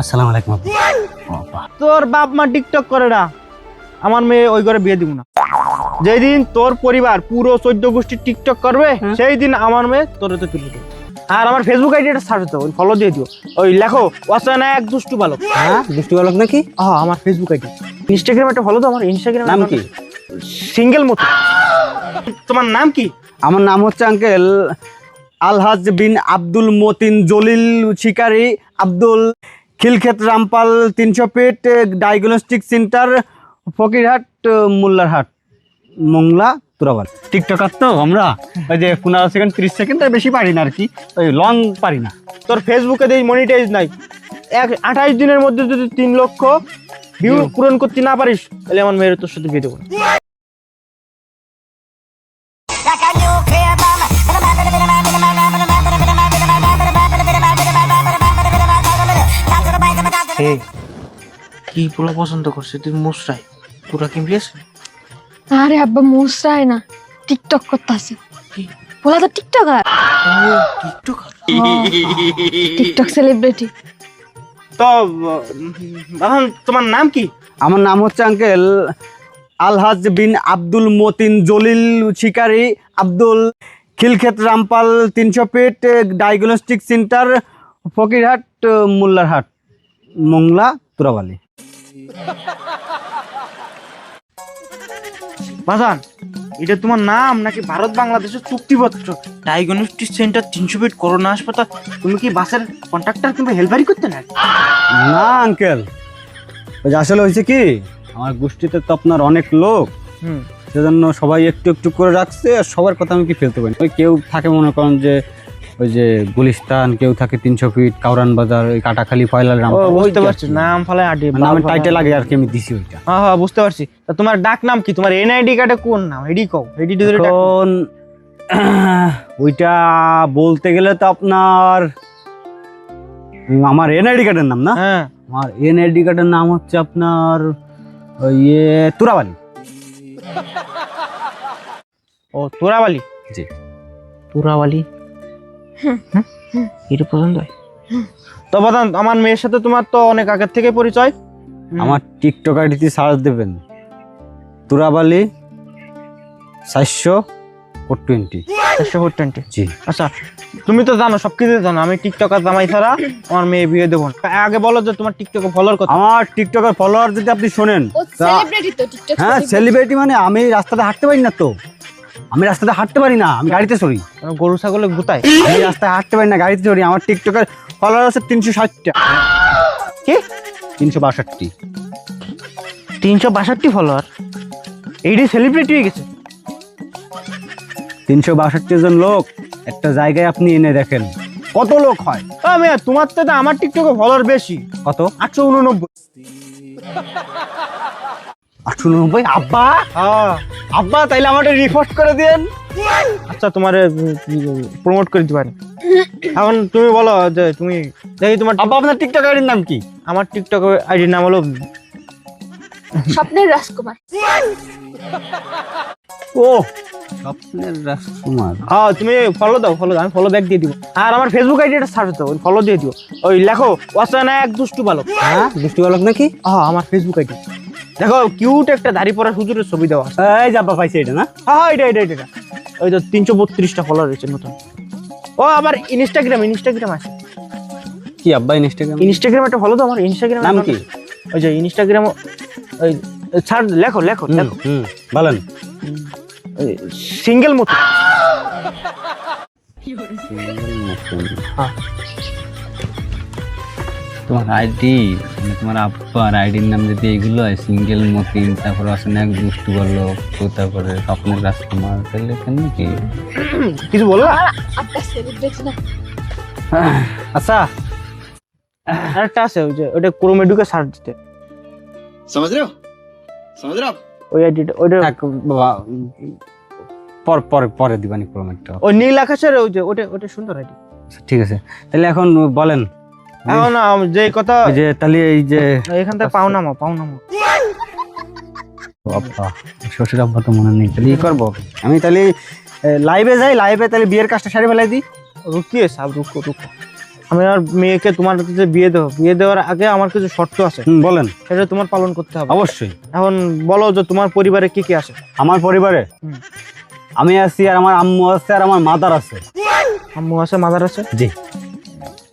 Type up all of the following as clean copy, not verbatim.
আসসালামু আলাইকুম আপু। তোর বাপ মা টিকটক করে না, আমার মেয়ে ওই ঘরে বিয়ে দিব না। যেদিন তোর পরিবার পুরো 14 গোষ্ঠী টিকটক করবে সেই দিন আমার মেয়ে তোর তো তুলে দেবে। আর আমার ফেসবুক আইডিটা ছাড়ো তো, ওই ফলো দিয়ে দিও। ওই লেখো অচেনা এক দুষ্টু বালক। হ্যাঁ, দুষ্টু বালক নাকি? হ্যাঁ, আমার ফেসবুক আইডি। ইনস্টাগ্রামে একটা ফলো দাও, আমার ইনস্টাগ্রাম নাম কি? সিঙ্গেল মতো। তোমার নাম কি? আমার নাম হচ্ছে uncle Alhaj bin Abdul Motin Jalil Shikari Abdul, Khilkhet Rampal 300 feet diagnostic centre, Fakirhat Mollahat, Mongla, তুরাবাল। টিকটকার তো আমরা, ওই যে 15 সেকেন্ড 30 সেকেন্ড বেশি পারি না আর কি, ওই লং পারি না। তোর ফেসবুকে দেই মনিটাইজ নাই। 28 দিনের মধ্যে যদি 3 লক্ষ ভিউ পূরণ করতে না পারিস তাহলে আমার মেয়ের তোর সাথে বিয়ে দেবো না। কি পোলা পছন্দ করছে তুই? মুসরাই পুরা কিনলিস? আরে আব্বা মুসরাই না, টিকটক করতেছে। বলা তো টিকটকার, টিকটক সেলিব্রিটি। তো এখন তোমার নাম কি? আমার নাম হচ্ছে uncle Alhaj bin Abdul Motin Jalil Shikari Abdul, Khilkhet Rampal 300 feet diagnostic centre, Fakirhat Mollahat, Mongla, তুরাবালি। বাজান, এটা তোমার নাম নাকি ভারত বাংলাদেশের চুক্তিপত্র? ডায়াগনস্টিক সেন্টার 300 ফিট করোনা হাসপাতাল। তুমি কি বাসের কন্ট্রাক্টর কিংবা হেল্পারি করতে না? না আঙ্কেল, ওই যে আসলে হয়েছে কি, আমার গোষ্ঠীতে তো আপনার অনেক লোক, সেজন্য সবাই একটু একটু করে রাখছে, আর সবার কথা আমি কি ফেলতে পারি। ওই কেউ থাকে মনে করেন যে ওই যে গুলিস্তান, কেউ থাকে 300 ফিট কাউরান বাজার, ওই কাটাখালি, ফয়লাল রাম। বুঝতে পারছি, নাম ফালে আডি নামের টাইটেল লাগে আর কি, আমি দিছি ওইটা। হ্যাঁ হ্যাঁ বুঝতে পারছি। তা তোমার ডাক নাম কি? তোমার এনআইডি কার্ডে কোন নাম? এডি কও, এডি ধরে ডাক। এখন ওইটা বলতে গেলে তো আপনার আমার এনআইডি কার্ডের নাম না, হ্যাঁ আমার এনআইডি কার্ডের নাম হচ্ছে আপনার তুরাবালি। ও তোরাবালি। জি, তোরাবালি। এটা পছন্দ হয় তো? বাদান, আমার মেয়ের সাথে তোমার তো অনেক আগের থেকে পরিচয়। আমার টিকটক আইডিতে সার্চ দেবেন তুরাবালি 420। জি। আচ্ছা, তুমি তো জানো, সবকিছু জানো, আমি টিকটকার জামাই ছাড়া আমার মেয়ে বিয়ে দেবো না। আগে বলো যে তোমার টিকটকে ফলোয়ার কত? আমার টিকটকের ফলোয়ার যদি আপনি শোনেন, ও সেলিব্রিটি তো, টিকটক হ্যাঁ সেলিব্রিটি। মানে আমি রাস্তাতে হাঁটতে পারি না তো, আমি রাস্তাতে হাঁটতে পারি না, আমি গাড়িতে চড়ি। গরু ছাগলে গুতায়? আমি রাস্তায় হাঁটতে পারি না, গাড়িতে চড়ি। আমার টিকটকের ফলোয়ার আছে 360টা। কি? 362। 362 ফলোয়ার? এইটাই সেলিব্রিটি হয়ে গেছে? 362 জন লোক একটা জায়গায় আপনি এনে দেখেন কত লোক হয়। মেয়ে, তোমার তো আমার টিকটকে ফলোয়ার বেশি। কত? 889। 890? আব্বা, আব্বা তাইলে আমাকে রিপোর্ট করে দেন। আচ্ছা, তোমারে প্রমোট করে দিতে পারি। এখন তুমি বলো যে তুমি দেখি তোমার আব্বা আপনার টিকটক আইডির নাম কি? আমার টিকটক আইডির নাম হলো স্বপ্নের রাজকুমার। ও স্বপ্নের রাজকুমার। তুমি ফলো দাও, ফলো দাও, আমি ফলো ব্যাক দিয়ে দিব। আর আমার ফেসবুক আইডিটা ছাড়ো তো, ওই ফলো দিয়ে দিও। ওই লেখো অচেনা এক দুষ্টু বালক। হ্যাঁ, দুষ্টু বালক নাকি? আমার ফেসবুক আইডি। দেখো কিউট একটা দাড়ি পরা হুজুরের ছবি দেওয়া আছে। এই যে আব্বা পাইছে এটা না? হ্যাঁ এটা। ওই তো 332টা ফলোয়ার রয়েছে নতুন। ও আবার ইনস্টাগ্রাম আছে। কি আব্বা ইনস্টাগ্রাম? ইনস্টাগ্রাম একটা ফলো দাও, আমার ইনস্টাগ্রাম নাম কি? ওই যে ইনস্টাগ্রাম, ওই ছাড়, লেখো বলেন। সিঙ্গেল মতো। তোমার আইডি মানে তোমার আব্বার আইডির নাম যদি এগুলো হয়, সিঙ্গেল মতিন, তারপরে আছে না এক দুষ্টু বালক, তারপরে স্বপ্নের রাজকুমার, তাহলে কেন কি কিছু বলো? আব্বা সেলিব্রিটি না। আচ্ছা, আরেকটা আছে, ওই যে ওটা ক্রোমে ঢুকে সার্চ দিতে। समझ रहे हो ওই আইডিটা, ওইটা বাবা পরে দিবানি প্রমেটটা। ওই নীল আকাশের ওই যে ওটা সুন্দর আইডি। ঠিক আছে, তাহলে এখন বলেন। এখন যে কথা, যে তাহলে এই যে এখান থেকে পাও নামো। আব্বা, শ্বশুর আব্বা তো মনে নেই, তাহলে কি করবো আমি? তাহলে লাইভে যাই, লাইভে তাহলে বিয়ের কাজটা সারি ফেলাই দিই। রুকিয়ে সাব, রুকো। আমি আর মেয়েকে তোমার কাছে বিয়ে দেবো, বিয়ে দেওয়ার আগে আমার কিছু শর্ত আছে, বলেন। সেটা তোমার পালন করতে হবে। অবশ্যই। এখন বলো যে তোমার পরিবারে কি কি আছে? আমার পরিবারে হুম। আমি আছি, আর আমার আম্মু আছে, আর আমার মাদার আছে। আম্মু আছে, মাদার আছে? জি।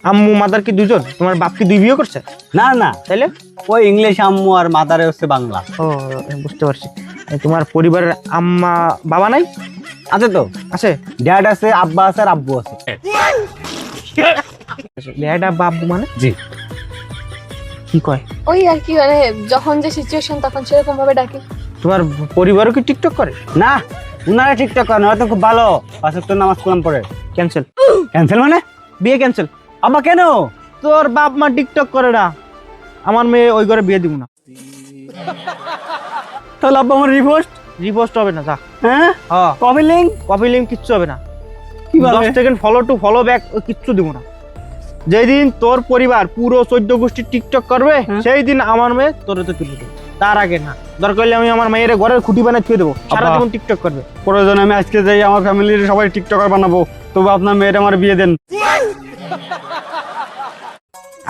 আম্মু মাদার কি দুজন? তোমার বাপ কি দুই বিয়ে করছে? না না, তাইলে? ওই ইংলিশ আম্মু আর মাদারে হচ্ছে বাংলা। ও, বুঝতে পারছি। তোমার পরিবারের আম্মা বাবা নাই? আছে তো, আছে। ড্যাড আছে, আব্বা আছে, আর আব্বু আছে। ড্যাড আর বাবু মানে? জি। কি কয়? ওই আর কি, মানে যখন যে সিচুয়েশন তখন সেরকম ভাবে ডাকে। তোমার পরিবারও কি টিকটক করে? না, উনারা ঠিকঠাক করেন, ওরা তো খুব ভালো, 5 ওয়াক্ত নামাজ কালাম পড়ে। ক্যান্সেল। ক্যান্সেল মানে? বিয়ে ক্যান্সেল। আব্বা কেন? তোর বাপ মা টিকটক করে না, আমার মেয়ে ওই ঘরে বিয়ে দিব না। তাহলে আব্বা আমার রিপোস্ট রিপোস্ট হবে না, যা। হ্যাঁ, হ্যাঁ, কপি লিঙ্ক কপি লিঙ্ক কিচ্ছু হবে না। কি বলে? 10 second follow to follow back কিচ্ছু দিব না। যেদিন তোর পরিবার পুরো 14 গোষ্ঠী টিকটক করবে, সেই দিন আমার মেয়ে তোর তো তুলে দেবো। তার আগে না। দরকার হলে আমি আমার মেয়ের ঘরের খুঁটি বানিয়ে ছুঁয়ে দেবো, সারা জীবন টিকটক করবে। প্রয়োজন আমি আজকে যাই আমার ফ্যামিলির সবাই টিকটকার বানাবো, তবু আপনার মেয়েটা আমার বিয়ে দেন।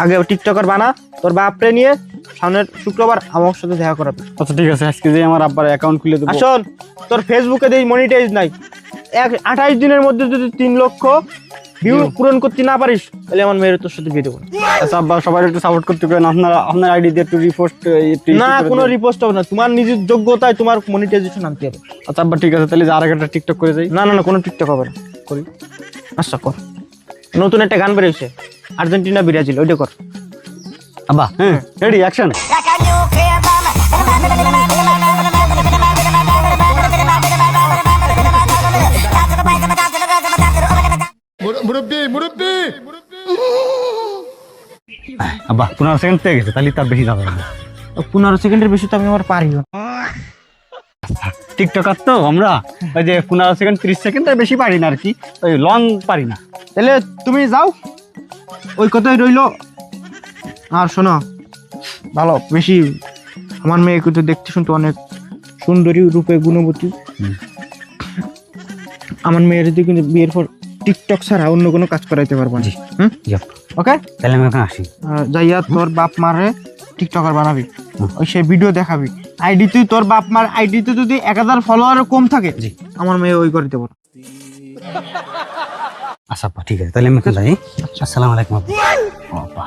আগে টিকটকার বানা, তোর বাপরে নিয়ে সামনের শুক্রবার আমার সাথে দেখা করাবে। আচ্ছা ঠিক আছে, আজকে যাই আমার আব্বার অ্যাকাউন্ট খুলে দেবো। আসল তোর ফেসবুকে দেই মনিটাইজ নাই, 28 দিনের মধ্যে যদি 3 লক্ষ ভিউ পূরণ করতে না পারিস, তাহলে আমার মেয়ের তোর সাথে বিয়ে দেবো না। আচ্ছা আব্বা, সবাই একটু সাপোর্ট করতে পারেন, আপনার আইডি দিয়ে একটু রিপোস্ট। না, কোনো রিপোস্ট হবে না, তোমার নিজের যোগ্যতায় তোমার মনিটাইজেশন আনতে হবে। আচ্ছা আব্বা ঠিক আছে, তাহলে আর একটা টিকটক করে যাই। না না না, কোনো টিকটক হবে না। করি। আচ্ছা কর, নতুন একটা গান বেরিয়েছে, আর্জেন্টিনা ব্রাজিল, ওইটা কর। আব্বা হ্যাঁ, রেডি, অ্যাকশন। मुरब्बी मुरब्बी আব্বা 15 সেকেন্ড পেয়ে গেছে, তাহলে তার বেশি যাবে না। 15 সেকেন্ডের বেশি তো আমি আমার পারিও না। টিকটকার তো আমরা, ওই যে 15 সেকেন্ড 30 সেকেন্ড তার বেশি পারি না আর কি, ওই লং পারি না। তাহলে তুমি যাও, ওই কথাই রইলো। আর শোনো, ভালো বেশি, আমার মেয়ে কিন্তু দেখতে শুনতে অনেক সুন্দরী, রূপে গুণবতী। আমার মেয়ের যদি কিন্তু বিয়ের পর টিকটক ছাড়া অন্য কোনো কাজ করাইতে পারবো না। ওকে, তাহলে আমি এখন আসি। যাইয়া তোর বাপ মারে টিকটকার বানাবি, ওই সে ভিডিও দেখাবি। আইডি তুই তোর বাপ মার আইডিতে যদি 1000 ফলোয়ার কম থাকে, আমার মেয়ে ওই করে দেবো না। আচ্ছা আব্বা ঠিক আছে, তাহলে আমি এখন যাই। আসসালামু আলাইকুম আব্বা।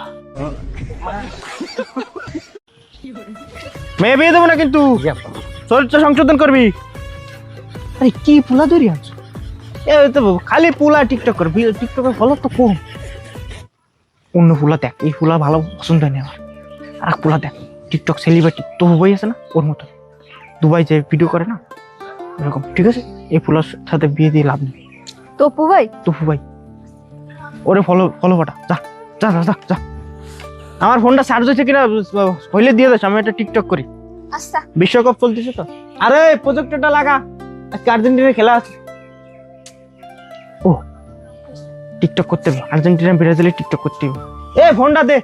মেয়ে বিয়ে দেবো না কিন্তু, চরিত্র সংশোধন করবি। আরে কি পুলা ধরি আছো, এই তো খালি পুলা টিকটক করে, টিকটকের ফলো তো কম। অন্য পুলা দেখ, এই পুলা ভালো পছন্দ নেই আমার। আর পুলা দেখ, টিকটক সেলিব্রিটি তো বই আছে না, ওর মতো দুবাই যে ভিডিও করে না, এরকম। ঠিক আছে, এই পুলার সাথে বিয়ে দিয়ে লাভ নেই। তপু ভাই, তপু ভাই, ওরে ফলো ফলো পাঠা, যা যা যা যা। আমার ফোনটা চার্জ হয়েছে কিনা হইলে দিয়ে দাস, আমি একটা টিকটক করি। আচ্ছা বিশ্বকাপ চলতেছে তো। আরে প্রজেক্টরটা লাগা, আজকে আর্জেন্টিনার খেলা আছে। ও টিকটক করতে হবে, আর্জেন্টিনা ব্রাজিলের টিকটক করতে হবে। এ ফোনটা দে।